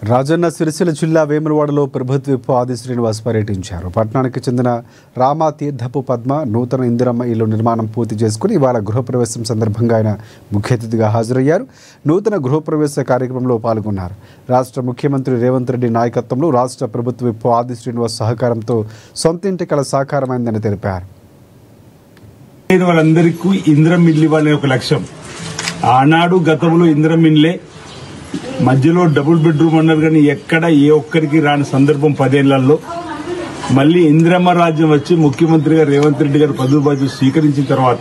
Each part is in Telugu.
రాజన్న సిరిసిల్ల జిల్లా వేములవాడలో ప్రభుత్వ విప్ ఆది శ్రీనివాస్ పర్యటించారు. పట్టణానికి చెందిన రామతీర్థపు పద్మ నూతన ఇందిరమ్మ ఇల్లు నిర్మాణం పూర్తి చేసుకుని ఇవాళ గృహప్రవేశం సందర్భంగా ఆయన ముఖ్య అతిథిగా హాజరయ్యారు. నూతన గృహప్రవేశ కార్యక్రమంలో పాల్గొన్నారు. రాష్ట్ర ముఖ్యమంత్రి రేవంత్ రెడ్డి నాయకత్వంలో రాష్ట్ర ప్రభుత్వ విప్ ఆది శ్రీనివాస్ సహకారంతో సొంతింటి కల సాకారమైందని తెలిపారు. వాళ్ళందరికీ ఇందిరమ్మ ఇల్లు ఇవ్వాలనే ఒక లక్ష్యం. ఆనాడు గతంలో ఇందిరమ్మ ఇల్లే మధ్యలో డబుల్ బెడ్రూమ్ అన్నారు, కానీ ఎక్కడ ఏ ఒక్కరికి రాని సందర్భం 10 ఏళ్లలో మళ్లీ ఇందిరమ్మ రాజ్యం వచ్చి ముఖ్యమంత్రిగా రేవంత్ రెడ్డి గారు పదవి బాధ్యత స్వీకరించిన తర్వాత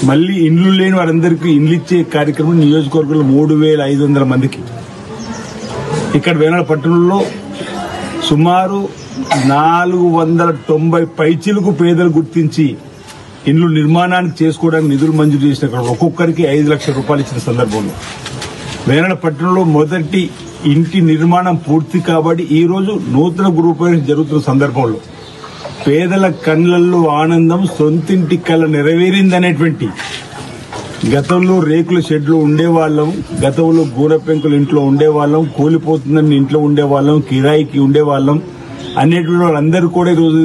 మళ్లీ ఇండ్లు లేని వారందరికీ ఇండ్లు ఇచ్చే కార్యక్రమం నియోజకవర్గంలో 3500 మందికి, ఇక్కడ వేనాడు పట్టణంలో సుమారు 490 పైచీలకు పేదలు గుర్తించి ఇండ్లు నిర్మాణానికి చేసుకోవడానికి నిధులు మంజూరు చేసిన ఒక్కొక్కరికి 5 లక్షల రూపాయలు ఇచ్చిన సందర్భంలో వేనాడు పట్టణంలో మొదటి ఇంటి నిర్మాణం పూర్తి కాబట్టి ఈ రోజు నూతన గృహప్రవేశం జరుగుతున్న సందర్భంలో పేదల కళ్లల్లో ఆనందం, సొంతింటి కళ నెరవేరిందనేటువంటి, గతంలో రేకుల షెడ్లు ఉండేవాళ్ళం, గతంలో గూర పెంకుల ఇంట్లో ఉండేవాళ్ళం, కూలిపోతుందని ఇంట్లో ఉండేవాళ్ళం, కిరాయికి ఉండేవాళ్ళం అనేటువంటి వాళ్ళందరూ కూడా ఈరోజు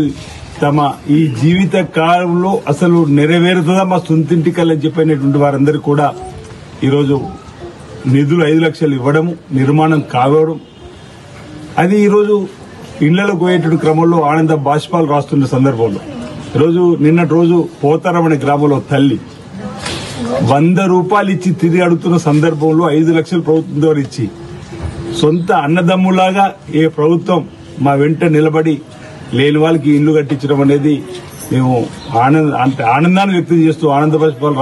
తమ ఈ జీవిత కాలంలో అసలు నెరవేరుతుందా మా సొంతింటి కళ అని చెప్పినటువంటి వారందరూ కూడా ఈరోజు నిధులు 5 లక్షలు ఇవ్వడము, నిర్మాణం కావడం, అది ఈరోజు ఇళ్లలో పోయేటువంటి క్రమంలో ఆనంద బాష్పాలు రాస్తున్న సందర్భంలో ఈరోజు నిన్నటి రోజు పోతారం అనే గ్రామంలో తల్లి 100 రూపాయలు ఇచ్చి తిరిగి అడుగుతున్న సందర్భంలో 5 లక్షలు ప్రభుత్వం ద్వారా ఇచ్చి సొంత అన్నదమ్ములాగా ఏ ప్రభుత్వం మా వెంట నిలబడి లేని వాళ్ళకి ఇల్లు కట్టించడం అనేది మేము ఆనందాన్ని వ్యక్తం చేస్తూ ఆనంద బాష్పాలు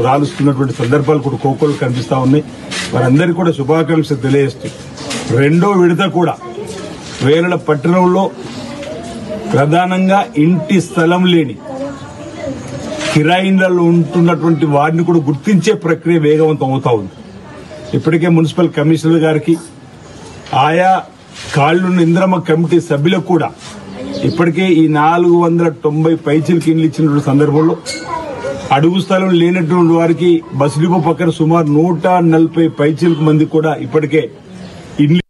రాలుస్తున్నటువంటి సందర్భాలు కూడా కోకోలు కనిపిస్తా ఉన్నాయి. వారందరికీ కూడా శుభాకాంక్షలు తెలియజేస్తూ రెండో విడత కూడా వేరల పట్టణంలో ప్రధానంగా ఇంటి స్థలం లేని కిరాయి ఇళ్లలో ఉంటున్నటువంటి వారిని కూడా గుర్తించే ప్రక్రియ వేగవంతం అవుతా ఉంది. ఇప్పటికే మున్సిపల్ కమిషనర్ గారికి ఆయా కాళ్లున్న ఇందిరమ్మ కమిటీ సభ్యులకు కూడా ఇప్పటికే ఈ 490 పైచీలకి ఇండ్లు ఇచ్చిన సందర్భంలో అడుగు స్థలం లేనటువంటి వారికి బస్ డిపో పక్కన సుమారు 140 పైచీలకు మంది కూడా ఇప్పటికే ఇండ్లు